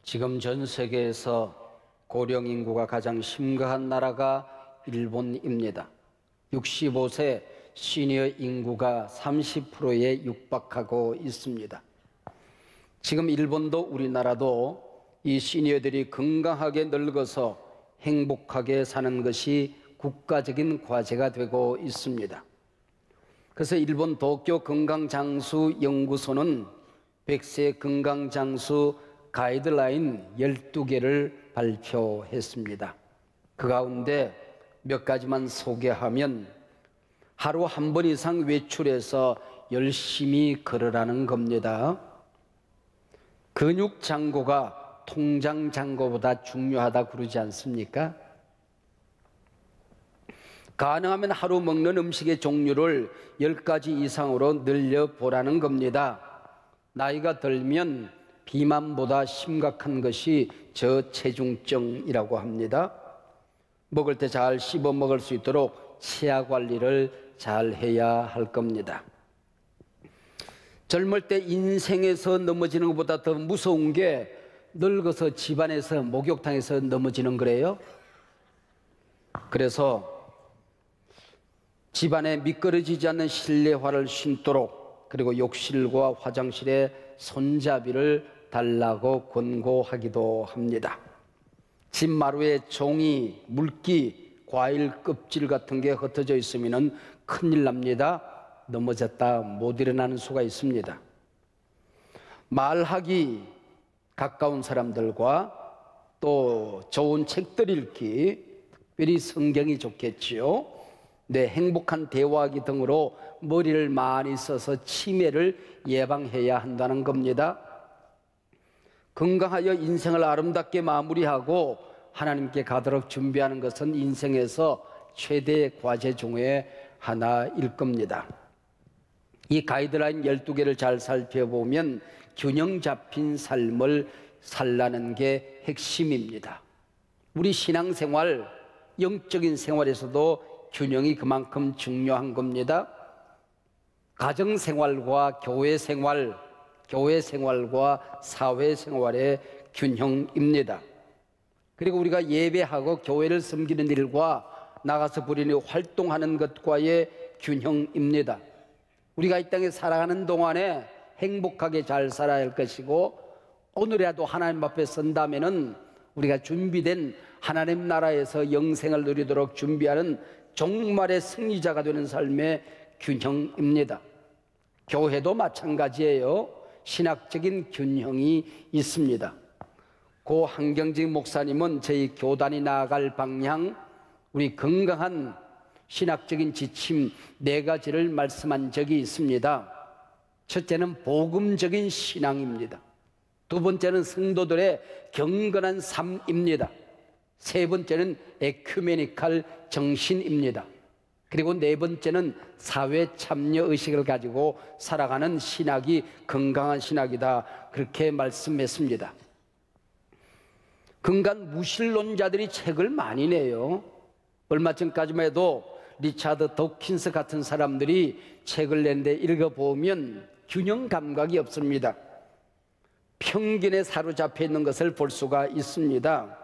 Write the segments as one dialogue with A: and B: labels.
A: 지금 전 세계에서 고령 인구가 가장 심각한 나라가 일본입니다. 65세 시니어 인구가 30%에 육박하고 있습니다. 지금 일본도 우리나라도 이 시니어들이 건강하게 늙어서 행복하게 사는 것이 국가적인 과제가 되고 있습니다. 그래서 일본 도쿄 건강장수 연구소는 100세 건강장수 가이드라인 12개를 발표했습니다. 그 가운데 몇 가지만 소개하면 하루 한 번 이상 외출해서 열심히 걸으라는 겁니다. 근육장고가 통장장고보다 중요하다 그러지 않습니까? 가능하면 하루 먹는 음식의 종류를 10가지 이상으로 늘려보라는 겁니다. 나이가 들면 비만보다 심각한 것이 저체중증이라고 합니다. 먹을 때 잘 씹어 먹을 수 있도록 치아 관리를 잘 해야 할 겁니다. 젊을 때 인생에서 넘어지는 것보다 더 무서운 게 늙어서 집안에서 목욕탕에서 넘어지는 거래요. 그래서 집안에 미끄러지지 않는 실내화를 신도록, 그리고 욕실과 화장실에 손잡이를 달라고 권고하기도 합니다. 집 마루에 종이, 물기, 과일 껍질 같은 게 흩어져 있으면 큰일 납니다. 넘어졌다 못 일어나는 수가 있습니다. 말하기 가까운 사람들과 또 좋은 책들 읽기, 특별히 성경이 좋겠지요. 네, 행복한 대화하기 등으로 머리를 많이 써서 치매를 예방해야 한다는 겁니다. 건강하여 인생을 아름답게 마무리하고 하나님께 가도록 준비하는 것은 인생에서 최대의 과제 중에 하나일 겁니다. 이 가이드라인 12개를 잘 살펴보면 균형 잡힌 삶을 살라는 게 핵심입니다. 우리 신앙생활, 영적인 생활에서도 균형이 그만큼 중요한 겁니다. 가정생활과 교회생활, 교회생활과 사회생활의 균형입니다. 그리고 우리가 예배하고 교회를 섬기는 일과 나가서 부리는 활동하는 것과의 균형입니다. 우리가 이 땅에 살아가는 동안에 행복하게 잘 살아야 할 것이고, 오늘이라도 하나님 앞에 선다면은 우리가 준비된 하나님 나라에서 영생을 누리도록 준비하는 종말의 승리자가 되는 삶의 균형입니다. 교회도 마찬가지예요. 신학적인 균형이 있습니다. 고 한경직 목사님은 저희 교단이 나아갈 방향, 우리 건강한 신학적인 지침 4가지를 말씀한 적이 있습니다. 첫째는 복음적인 신앙입니다. 두 번째는 성도들의 경건한 삶입니다. 세 번째는 에큐메니칼 정신입니다. 그리고 네 번째는 사회 참여 의식을 가지고 살아가는 신학이 건강한 신학이다, 그렇게 말씀했습니다. 근간 무신론자들이 책을 많이 내요. 얼마 전까지만 해도 리차드 도킨스 같은 사람들이 책을 냈는데 읽어보면 균형 감각이 없습니다. 편견에 사로잡혀 있는 것을 볼 수가 있습니다.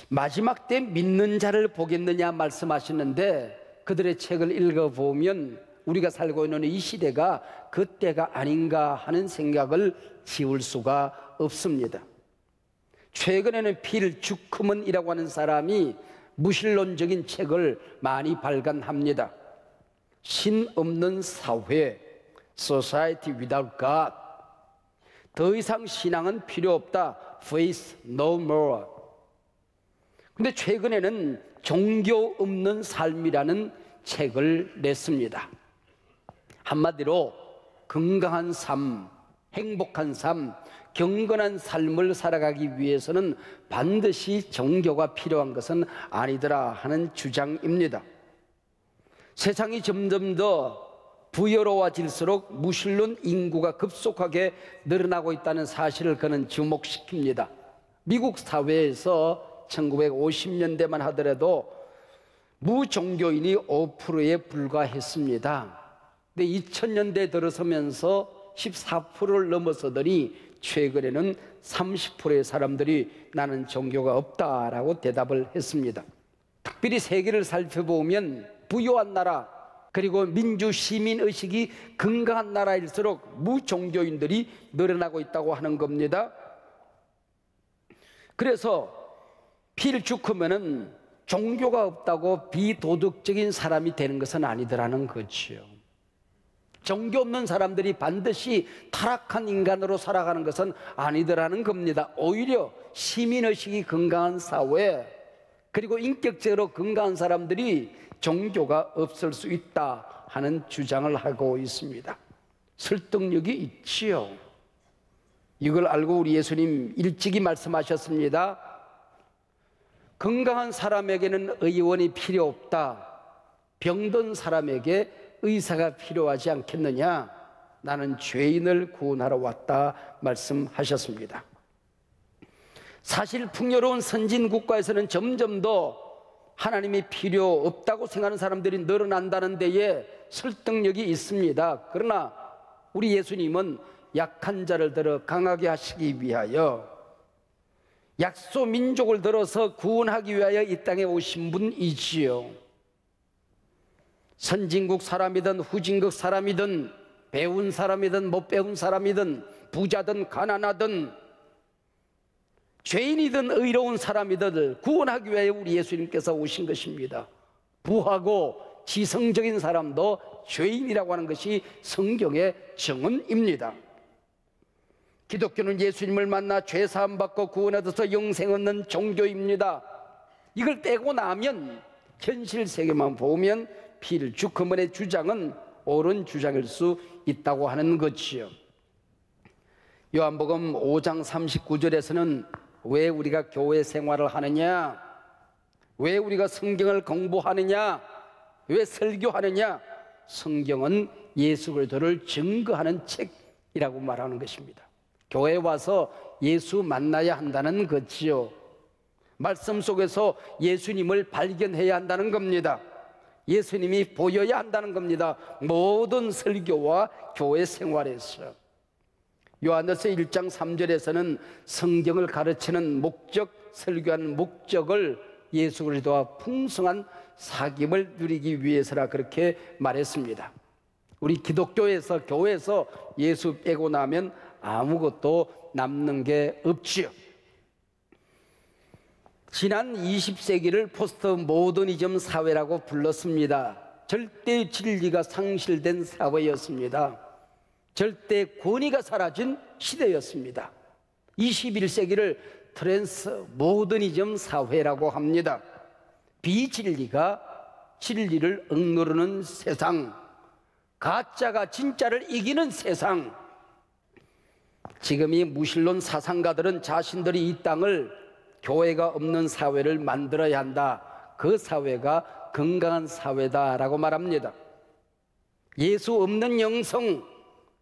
A: 마지막 때 믿는 자를 보겠느냐 말씀하시는데, 그들의 책을 읽어보면 우리가 살고 있는 이 시대가 그때가 아닌가 하는 생각을 지울 수가 없습니다. 최근에는 필 주크먼이라고 하는 사람이 무신론적인 책을 많이 발간합니다. 신 없는 사회, Society Without God. 더 이상 신앙은 필요 없다, Faith No More. 근데 최근에는 종교 없는 삶이라는 책을 냈습니다. 한마디로 건강한 삶, 행복한 삶, 경건한 삶을 살아가기 위해서는 반드시 종교가 필요한 것은 아니더라 하는 주장입니다. 세상이 점점 더 부여로워질수록 무신론 인구가 급속하게 늘어나고 있다는 사실을 그는 주목시킵니다. 미국 사회에서 1950년대만 하더라도 무종교인이 5%에 불과했습니다. 근데 2000년대 들어서면서 14%를 넘어서더니 최근에는 30%의 사람들이 나는 종교가 없다라고 대답을 했습니다. 특별히 세계를 살펴보면 부유한 나라, 그리고 민주 시민 의식이 건강한 나라일수록 무종교인들이 늘어나고 있다고 하는 겁니다. 그래서 필주크면은 종교가 없다고 비도덕적인 사람이 되는 것은 아니더라는 거지요. 종교 없는 사람들이 반드시 타락한 인간으로 살아가는 것은 아니더라는 겁니다. 오히려 시민의식이 건강한 사회, 그리고 인격적으로 건강한 사람들이 종교가 없을 수 있다 하는 주장을 하고 있습니다. 설득력이 있지요. 이걸 알고 우리 예수님 일찍이 말씀하셨습니다. 건강한 사람에게는 의원이 필요 없다. 병든 사람에게 의사가 필요하지 않겠느냐. 나는 죄인을 구원하러 왔다 말씀하셨습니다. 사실 풍요로운 선진 국가에서는 점점 더 하나님이 필요 없다고 생각하는 사람들이 늘어난다는 데에 설득력이 있습니다. 그러나 우리 예수님은 약한 자를 들어 강하게 하시기 위하여, 약소 민족을 들어서 구원하기 위하여 이 땅에 오신 분이지요. 선진국 사람이든 후진국 사람이든 배운 사람이든 못 배운 사람이든 부자든 가난하든 죄인이든 의로운 사람이든 구원하기 위해 우리 예수님께서 오신 것입니다. 부하고 지성적인 사람도 죄인이라고 하는 것이 성경의 정언입니다. 기독교는 예수님을 만나 죄 사함 받고 구원 얻어서 영생 얻는 종교입니다. 이걸 떼고 나면 현실 세계만 보면 필주크먼의 주장은 옳은 주장일 수 있다고 하는 것이요. 요한복음 5장 39절에서는 왜 우리가 교회 생활을 하느냐, 왜 우리가 성경을 공부하느냐, 왜 설교하느냐, 성경은 예수 그리스도를 증거하는 책이라고 말하는 것입니다. 교회에 와서 예수 만나야 한다는 것이요, 말씀 속에서 예수님을 발견해야 한다는 겁니다. 예수님이 보여야 한다는 겁니다. 모든 설교와 교회 생활에서. 요한일서 1장 3절에서는 성경을 가르치는 목적, 설교하는 목적을 예수 그리스도와 풍성한 사귐을 누리기 위해서라 그렇게 말했습니다. 우리 기독교에서, 교회에서 예수 빼고 나면 아무것도 남는 게 없지요. 지난 20세기를 포스트 모더니즘 사회라고 불렀습니다. 절대 진리가 상실된 사회였습니다. 절대 권위가 사라진 시대였습니다. 21세기를 트랜스 모더니즘 사회라고 합니다. 비진리가 진리를 억누르는 세상, 가짜가 진짜를 이기는 세상. 지금 이 무신론 사상가들은 자신들이 이 땅을 교회가 없는 사회를 만들어야 한다, 그 사회가 건강한 사회다라고 말합니다. 예수 없는 영성,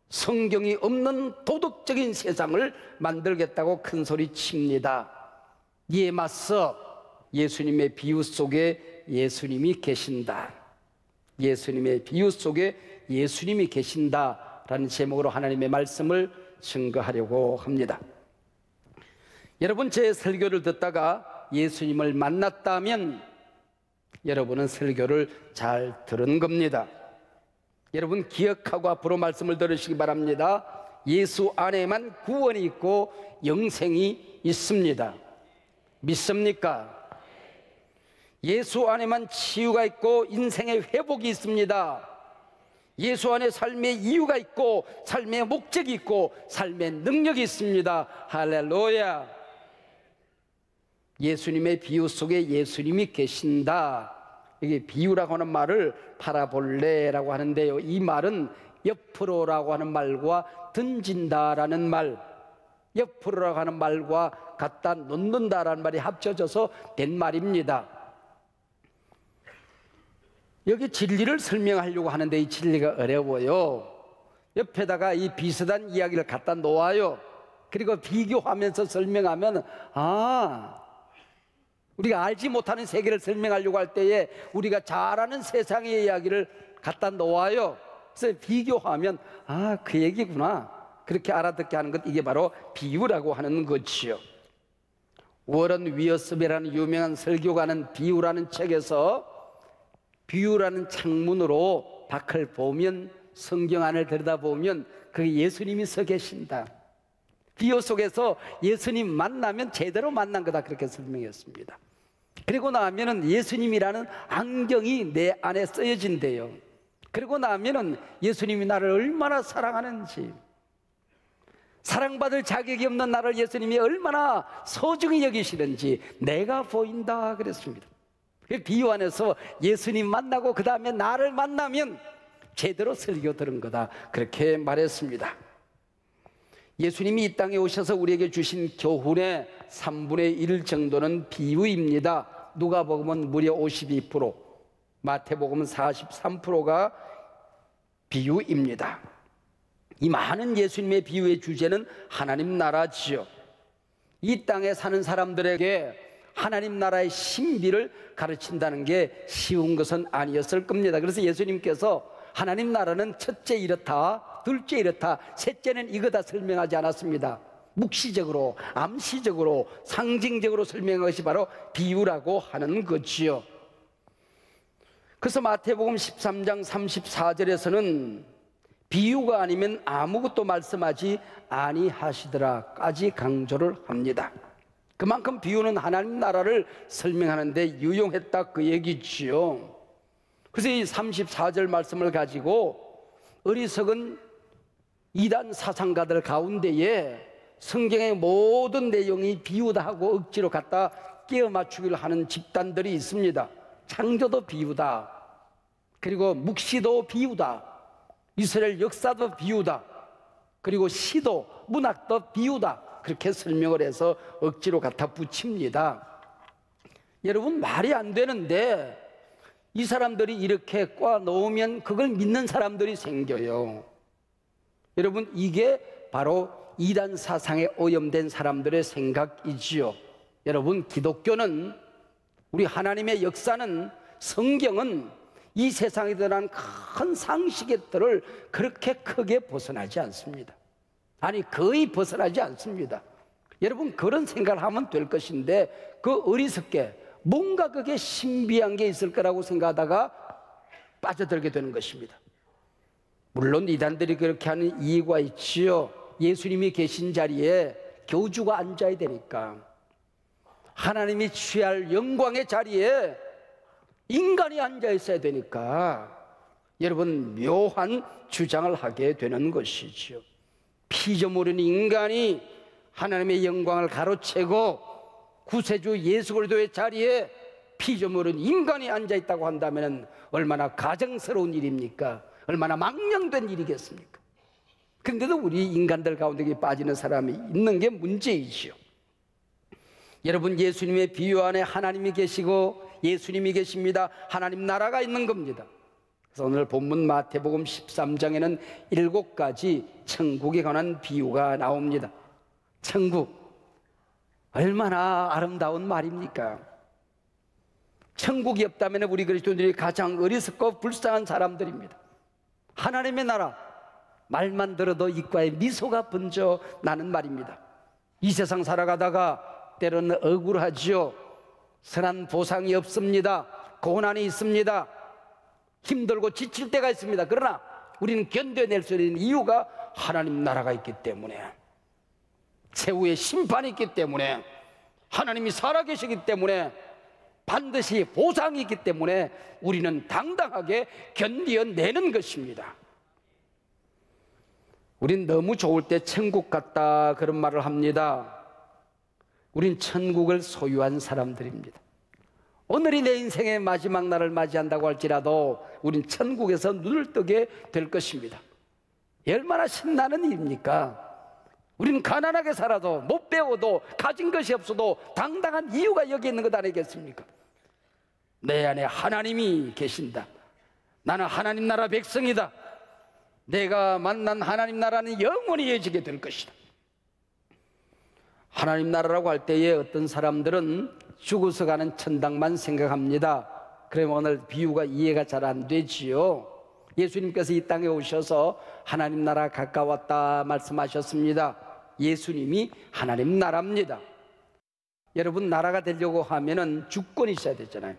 A: 성경이 없는 도덕적인 세상을 만들겠다고 큰 소리 칩니다. 이에 맞서 예수님의 비유 속에 예수님이 계신다, 예수님의 비유 속에 예수님이 계신다라는 제목으로 하나님의 말씀을 증거하려고 합니다. 여러분, 제 설교를 듣다가 예수님을 만났다면 여러분은 설교를 잘 들은 겁니다. 여러분 기억하고 앞으로 말씀을 들으시기 바랍니다. 예수 안에만 구원이 있고 영생이 있습니다. 믿습니까? 예수 안에만 치유가 있고 인생의 회복이 있습니다. 예수 안에 삶의 이유가 있고 삶의 목적이 있고 삶의 능력이 있습니다. 할렐루야. 예수님의 비유 속에 예수님이 계신다. 이게 비유라고 하는 말을 파라볼레라고 하는데요, 이 말은 옆으로라고 하는 말과 던진다라는 말, 옆으로라고 하는 말과 갖다 놓는다라는 말이 합쳐져서 된 말입니다. 여기 진리를 설명하려고 하는데 이 진리가 어려워요. 옆에다가 이 비슷한 이야기를 갖다 놓아요. 그리고 비교하면서 설명하면, 우리가 알지 못하는 세계를 설명하려고 할 때에 우리가 잘 아는 세상의 이야기를 갖다 놓아요. 그래서 비교하면 그 얘기구나, 그렇게 알아듣게 하는 것, 이게 바로 비유라고 하는 거지요. 워런 위어스비라는 유명한 설교가는 비유라는 책에서 비유라는 창문으로 밖을 보면, 성경 안을 들여다보면 그게 예수님이 서 계신다. 비유 속에서 예수님 만나면 제대로 만난 거다, 그렇게 설명했습니다. 그리고 나면은 예수님이라는 안경이 내 안에 쓰여진대요. 그리고 나면은 예수님이 나를 얼마나 사랑하는지, 사랑받을 자격이 없는 나를 예수님이 얼마나 소중히 여기시는지 내가 보인다 그랬습니다. 비유 안에서 예수님 만나고 그 다음에 나를 만나면 제대로 설교 들은 거다, 그렇게 말했습니다. 예수님이 이 땅에 오셔서 우리에게 주신 교훈의 3분의 1 정도는 비유입니다. 누가복음은 무려 52%, 마태복음은 43%가 비유입니다. 이 많은 예수님의 비유의 주제는 하나님 나라지요. 이 땅에 사는 사람들에게 하나님 나라의 신비를 가르친다는 게 쉬운 것은 아니었을 겁니다. 그래서 예수님께서 하나님 나라는 첫째 이렇다, 둘째 이렇다, 셋째는 이거다 설명하지 않았습니다. 묵시적으로, 암시적으로, 상징적으로 설명한 것이 바로 비유라고 하는 거지요. 그래서 마태복음 13장 34절에서는 비유가 아니면 아무것도 말씀하지 아니하시더라까지 강조를 합니다. 그만큼 비유는 하나님 나라를 설명하는 데 유용했다, 그 얘기지요. 그래서 이 34절 말씀을 가지고 어리석은 이단 사상가들 가운데에 성경의 모든 내용이 비유다 하고 억지로 갖다 끼워 맞추기를 하는 집단들이 있습니다. 창조도 비유다, 그리고 묵시도 비유다, 이스라엘 역사도 비유다, 그리고 시도, 문학도 비유다, 그렇게 설명을 해서 억지로 갖다 붙입니다. 여러분, 말이 안 되는데 이 사람들이 이렇게 꽈놓으면 그걸 믿는 사람들이 생겨요. 여러분, 이게 바로 이단 사상에 오염된 사람들의 생각이지요. 여러분, 기독교는, 우리 하나님의 역사는, 성경은 이 세상에 대한 큰 상식들을 그렇게 크게 벗어나지 않습니다. 아니, 거의 벗어나지 않습니다. 여러분, 그런 생각을 하면 될 것인데 그 어리석게 뭔가 그게 신비한 게 있을 거라고 생각하다가 빠져들게 되는 것입니다. 물론 이단들이 그렇게 하는 이유가 있지요. 예수님이 계신 자리에 교주가 앉아야 되니까, 하나님이 취할 영광의 자리에 인간이 앉아 있어야 되니까 여러분, 묘한 주장을 하게 되는 것이지요. 피조물인 인간이 하나님의 영광을 가로채고 구세주 예수 그리스도의 자리에 피조물은 인간이 앉아 있다고 한다면 얼마나 가정스러운 일입니까? 얼마나 망령된 일이겠습니까? 그런데도 우리 인간들 가운데 빠지는 사람이 있는 게 문제이지요. 여러분, 예수님의 비유 안에 하나님이 계시고 예수님이 계십니다. 하나님 나라가 있는 겁니다. 그래서 오늘 본문 마태복음 13장에는 7가지 천국에 관한 비유가 나옵니다. 천국, 얼마나 아름다운 말입니까? 천국이 없다면 우리 그리스도인들이 가장 어리석고 불쌍한 사람들입니다. 하나님의 나라, 말만 들어도 입가에 미소가 번져 나는 말입니다. 이 세상 살아가다가 때로는 억울하지요. 선한 보상이 없습니다. 고난이 있습니다. 힘들고 지칠 때가 있습니다. 그러나 우리는 견뎌낼 수 있는 이유가 하나님 나라가 있기 때문에, 최후의 심판이 있기 때문에, 하나님이 살아계시기 때문에, 반드시 보상이 있기 때문에 우리는 당당하게 견뎌내는 것입니다. 우린 너무 좋을 때 천국 같다 그런 말을 합니다. 우린 천국을 소유한 사람들입니다. 오늘이 내 인생의 마지막 날을 맞이한다고 할지라도 우린 천국에서 눈을 뜨게 될 것입니다. 얼마나 신나는 일입니까? 우리는 가난하게 살아도, 못 배워도, 가진 것이 없어도 당당한 이유가 여기 있는 것 아니겠습니까? 내 안에 하나님이 계신다. 나는 하나님 나라 백성이다. 내가 만난 하나님 나라는 영원히 이어지게 될 것이다. 하나님 나라라고 할 때에 어떤 사람들은 죽어서 가는 천당만 생각합니다. 그러면 오늘 비유가 이해가 잘 안 되지요. 예수님께서 이 땅에 오셔서 하나님 나라 가까웠다 말씀하셨습니다. 예수님이 하나님 나라입니다. 여러분, 나라가 되려고 하면은 주권이 있어야 되잖아요.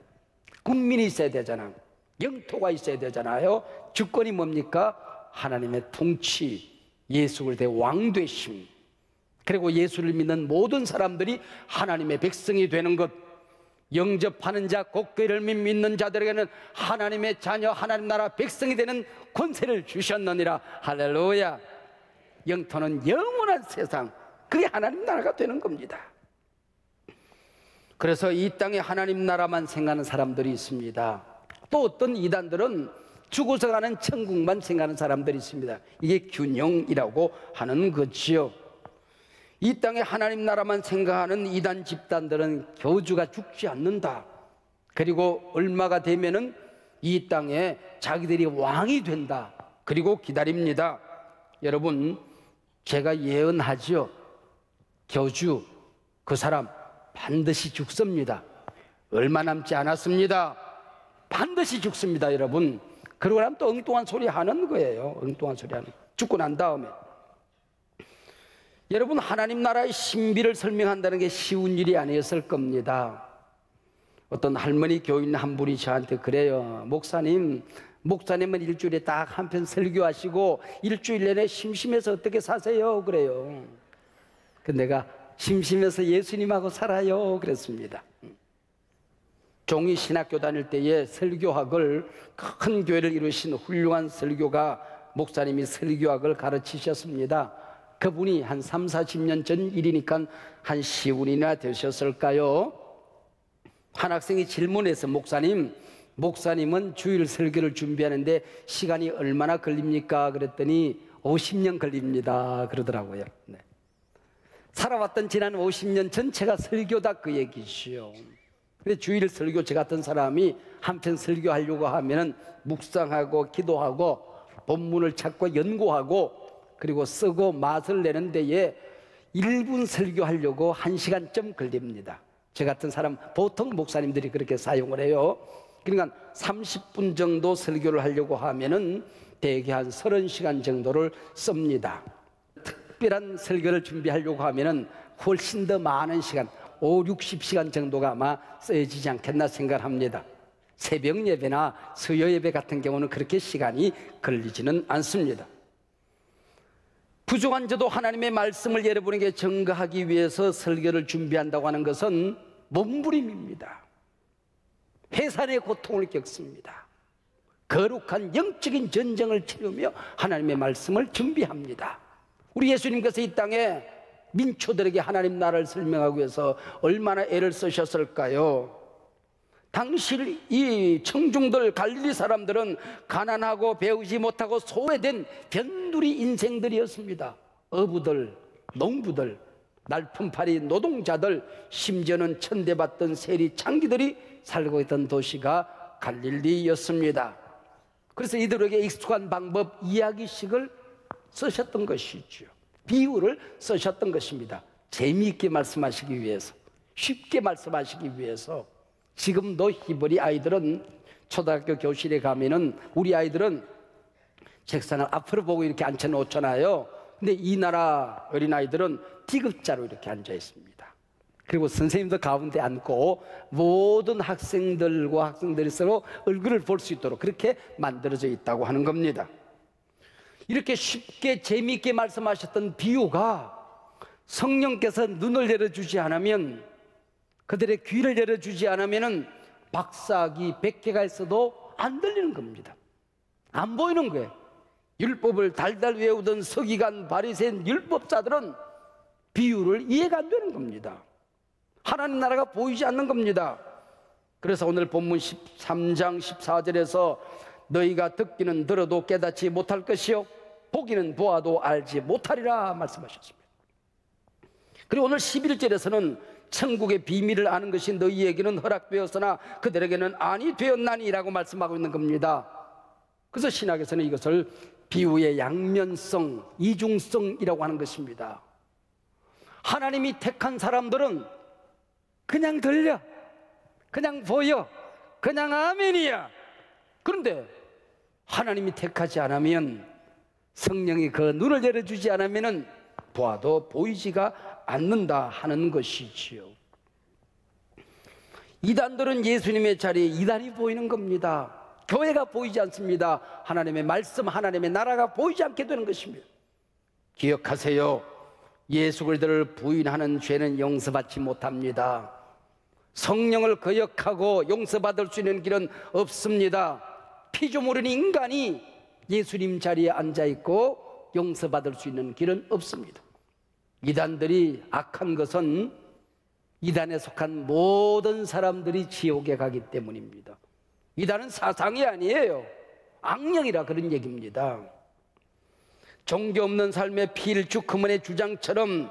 A: 국민이 있어야 되잖아요. 영토가 있어야 되잖아요. 주권이 뭡니까? 하나님의 통치, 예수 그리스도의 왕되심, 그리고 예수를 믿는 모든 사람들이 하나님의 백성이 되는 것, 영접하는 자, 곧 그를 믿는 자들에게는 하나님의 자녀, 하나님 나라 백성이 되는 권세를 주셨느니라. 할렐루야. 영토는 영원한 세상, 그게 하나님 나라가 되는 겁니다. 그래서 이 땅에 하나님 나라만 생각하는 사람들이 있습니다. 또 어떤 이단들은 죽어서 가는 천국만 생각하는 사람들이 있습니다. 이게 균형이라고 하는 거지요. 이 땅에 하나님 나라만 생각하는 이단 집단들은 교주가 죽지 않는다. 그리고 얼마가 되면은 이 땅에 자기들이 왕이 된다. 그리고 기다립니다. 여러분, 제가 예언하죠. 교주, 그 사람 반드시 죽습니다. 얼마 남지 않았습니다. 반드시 죽습니다, 여러분. 그러고 나면 또 엉뚱한 소리 하는 거예요. 엉뚱한 소리 하는. 죽고 난 다음에. 여러분, 하나님 나라의 신비를 설명한다는 게 쉬운 일이 아니었을 겁니다. 어떤 할머니 교인 한 분이 저한테 그래요. 목사님은 일주일에 딱 한 편 설교하시고 일주일 내내 심심해서 어떻게 사세요? 그래요. 내가 심심해서 예수님하고 살아요. 그랬습니다. 종이 신학교 다닐 때에 설교학을, 큰 교회를 이루신 훌륭한 설교가 목사님이 설교학을 가르치셨습니다. 그분이 한 3, 40년 전 일이니까 한 10년이나 되셨을까요? 한 학생이 질문해서 목사님은 주일 설교를 준비하는데 시간이 얼마나 걸립니까? 그랬더니 50년 걸립니다. 그러더라고요. 네. 살아왔던 지난 50년 전체가 설교다, 그 얘기시요. 근데 주일 설교, 저 같은 사람이 한편 설교하려고 하면은 묵상하고 기도하고 본문을 찾고 연구하고 그리고 쓰고 맛을 내는 데에 1분 설교하려고 1시간쯤 걸립니다. 저 같은 사람, 보통 목사님들이 그렇게 사용을 해요. 그러니까 30분 정도 설교를 하려고 하면은 대개 한 30시간 정도를 씁니다. 특별한 설교를 준비하려고 하면은 훨씬 더 많은 시간, 5, 60시간 정도가 아마 쓰여지지 않겠나 생각합니다. 새벽 예배나 수요 예배 같은 경우는 그렇게 시간이 걸리지는 않습니다. 부족한 저도 하나님의 말씀을 여러분에게 전가하기 위해서 설교를 준비한다고 하는 것은 몸부림입니다. 해산의 고통을 겪습니다. 거룩한 영적인 전쟁을 치르며 하나님의 말씀을 준비합니다. 우리 예수님께서 이 땅에 민초들에게 하나님 나라를 설명하기 위해서 얼마나 애를 쓰셨을까요? 당시 이 청중들, 갈릴리 사람들은 가난하고 배우지 못하고 소외된 변두리 인생들이었습니다. 어부들, 농부들, 날품팔이 노동자들, 심지어는 천대받던 세리 창기들이 살고 있던 도시가 갈릴리였습니다. 그래서 이들에게 익숙한 방법, 이야기식을 쓰셨던 것이죠. 비유를 쓰셨던 것입니다. 재미있게 말씀하시기 위해서, 쉽게 말씀하시기 위해서. 지금도 히브리 아이들은 초등학교 교실에 가면은 우리 아이들은 책상을 앞으로 보고 이렇게 앉혀놓잖아요. 근데 이 나라 어린아이들은 D급자로 이렇게 앉아 있습니다. 그리고 선생님도 가운데 앉고 모든 학생들이 서로 얼굴을 볼 수 있도록 그렇게 만들어져 있다고 하는 겁니다. 이렇게 쉽게 재미있게 말씀하셨던 비유가 성령께서 눈을 열어주지 않으면, 그들의 귀를 열어주지 않으면 박사기 100개가 있어도 안 들리는 겁니다. 안 보이는 거예요. 율법을 달달 외우던 서기관, 바리새인, 율법자들은 비유를 이해가 안 되는 겁니다. 하나님 나라가 보이지 않는 겁니다. 그래서 오늘 본문 13장 14절에서 너희가 듣기는 들어도 깨닫지 못할 것이요 보기는 보아도 알지 못하리라 말씀하셨습니다. 그리고 오늘 11절에서는 천국의 비밀을 아는 것이 너희에게는 허락되었으나 그들에게는 아니 되었나니라고 말씀하고 있는 겁니다. 그래서 신학에서는 이것을 비유의 양면성, 이중성이라고 하는 것입니다. 하나님이 택한 사람들은 그냥 들려, 그냥 보여, 그냥 아멘이야. 그런데 하나님이 택하지 않으면, 성령이 그 눈을 열어주지 않으면 보아도 보이지가 않는다 하는 것이지요. 이단들은 예수님의 자리에 이단이 보이는 겁니다. 교회가 보이지 않습니다. 하나님의 말씀, 하나님의 나라가 보이지 않게 되는 것입니다. 기억하세요. 예수 그리스도를 부인하는 죄는 용서받지 못합니다. 성령을 거역하고 용서받을 수 있는 길은 없습니다. 피조물인 인간이 예수님 자리에 앉아있고 용서받을 수 있는 길은 없습니다. 이단들이 악한 것은 이단에 속한 모든 사람들이 지옥에 가기 때문입니다. 이단은 사상이 아니에요. 악령이라 그런 얘기입니다. 종교 없는 삶의 필주크문의 주장처럼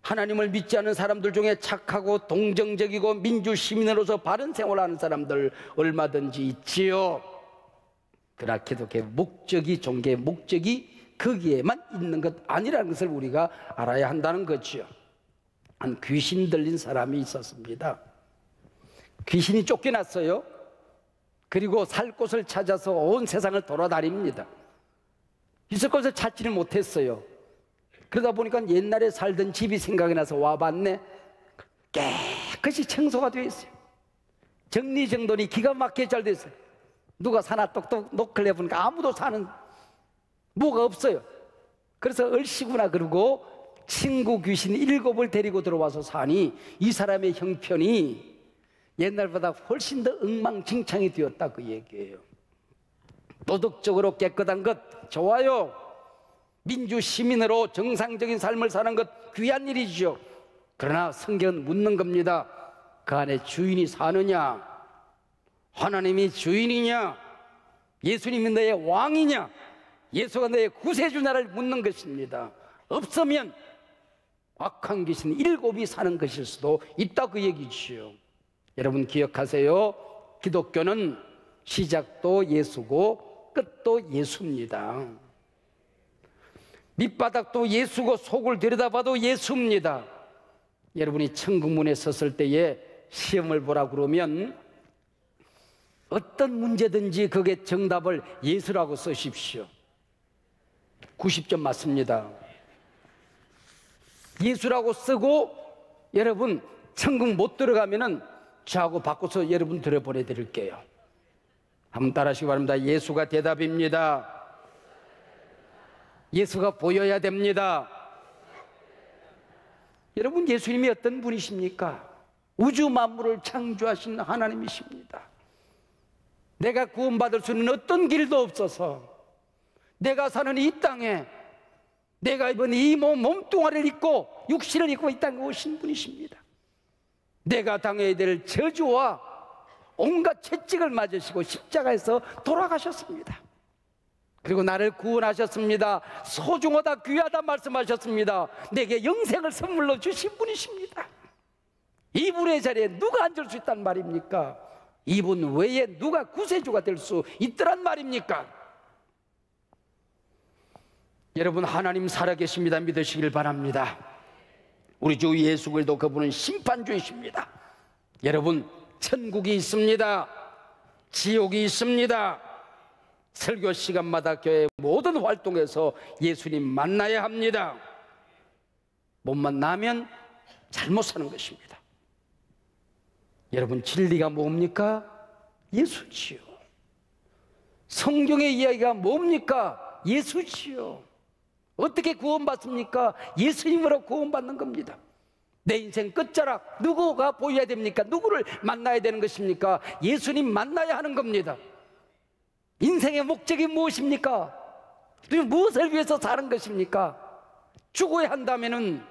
A: 하나님을 믿지 않는 사람들 중에 착하고 동정적이고 민주시민으로서 바른 생활하는 사람들 얼마든지 있지요. 그러나 기독교의 목적이, 종교의 목적이 거기에만 있는 것 아니라는 것을 우리가 알아야 한다는 거죠. 한 귀신 들린 사람이 있었습니다. 귀신이 쫓겨났어요. 그리고 살 곳을 찾아서 온 세상을 돌아다닙니다. 있을 곳을 찾지를 못했어요. 그러다 보니까 옛날에 살던 집이 생각이 나서 와봤네. 깨끗이 청소가 되어 있어요. 정리정돈이 기가 막히게 잘 되어 있어요. 누가 사나 똑똑 노크를 해보니까 아무도 사는 뭐가 없어요. 그래서 얼씨구나 그러고 친구 귀신 7을 데리고 들어와서 사니 이 사람의 형편이 옛날보다 훨씬 더 엉망진창이 되었다 그 얘기예요. 도덕적으로 깨끗한 것 좋아요. 민주시민으로 정상적인 삶을 사는 것 귀한 일이죠. 그러나 성경은 묻는 겁니다. 그 안에 주인이 사느냐? 하나님이 주인이냐? 예수님이 너의 왕이냐? 예수가 너의 구세주냐를 묻는 것입니다. 없으면 악한 귀신 7이 사는 것일 수도 있다 그 얘기지요. 여러분 기억하세요. 기독교는 시작도 예수고 끝도 예수입니다. 밑바닥도 예수고 속을 들여다봐도 예수입니다. 여러분이 천국문에 섰을 때에 시험을 보라 그러면 어떤 문제든지 그게 정답을 예수라고 쓰십시오. 90점 맞습니다. 예수라고 쓰고 여러분 천국 못 들어가면은 저하고 바꿔서 여러분 들어보내 드릴게요. 한번 따라하시기 바랍니다. 예수가 대답입니다. 예수가 보여야 됩니다. 여러분 예수님이 어떤 분이십니까? 우주 만물을 창조하신 하나님이십니다. 내가 구원받을 수 있는 어떤 길도 없어서 내가 사는 이 땅에 내가 입은 이 몸뚱아리를 입고 육신을 입고 이 땅에 오신 분이십니다. 내가 당해야 될 저주와 온갖 채찍을 맞으시고 십자가에서 돌아가셨습니다. 그리고 나를 구원하셨습니다. 소중하다 귀하다 말씀하셨습니다. 내게 영생을 선물로 주신 분이십니다. 이분의 자리에 누가 앉을 수 있단 말입니까? 이분 외에 누가 구세주가 될 수 있더란 말입니까? 여러분 하나님 살아계십니다. 믿으시길 바랍니다. 우리 주 예수 그리스도 그분은 심판주이십니다. 여러분 천국이 있습니다. 지옥이 있습니다. 설교 시간마다 교회 모든 활동에서 예수님 만나야 합니다. 못 만나면 잘못 사는 것입니다. 여러분 진리가 뭡니까? 예수지요. 성경의 이야기가 뭡니까? 예수지요. 어떻게 구원받습니까? 예수님으로 구원받는 겁니다. 내 인생 끝자락 누구가 보여야 됩니까? 누구를 만나야 되는 것입니까? 예수님 만나야 하는 겁니다. 인생의 목적이 무엇입니까? 무엇을 위해서 사는 것입니까? 죽어야 한다면은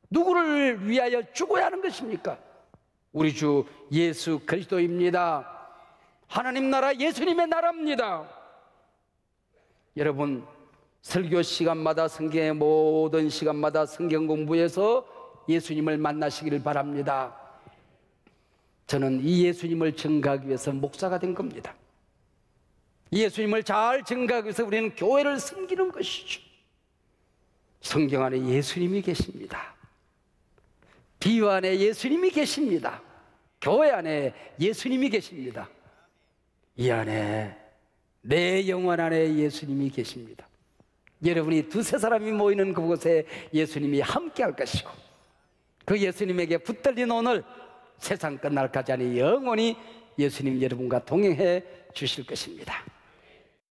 A: 누구를 위하여 죽어야 하는 것입니까? 우리 주 예수 그리스도입니다. 하나님 나라 예수님의 나라입니다. 여러분 설교 시간마다 성경의 모든 시간마다 성경 공부해서 예수님을 만나시기를 바랍니다. 저는 이 예수님을 증거하기 위해서 목사가 된 겁니다. 예수님을 잘 증거하기 위해서 우리는 교회를 섬기는 것이죠. 성경 안에 예수님이 계십니다. 비유 안에 예수님이 계십니다. 교회 안에 예수님이 계십니다. 이 안에 내 영혼 안에 예수님이 계십니다. 여러분이 두세 사람이 모이는 그곳에 예수님이 함께 할 것이고, 그 예수님에게 붙들린 오늘 세상 끝날까지 아니 영원히 예수님 여러분과 동행해 주실 것입니다.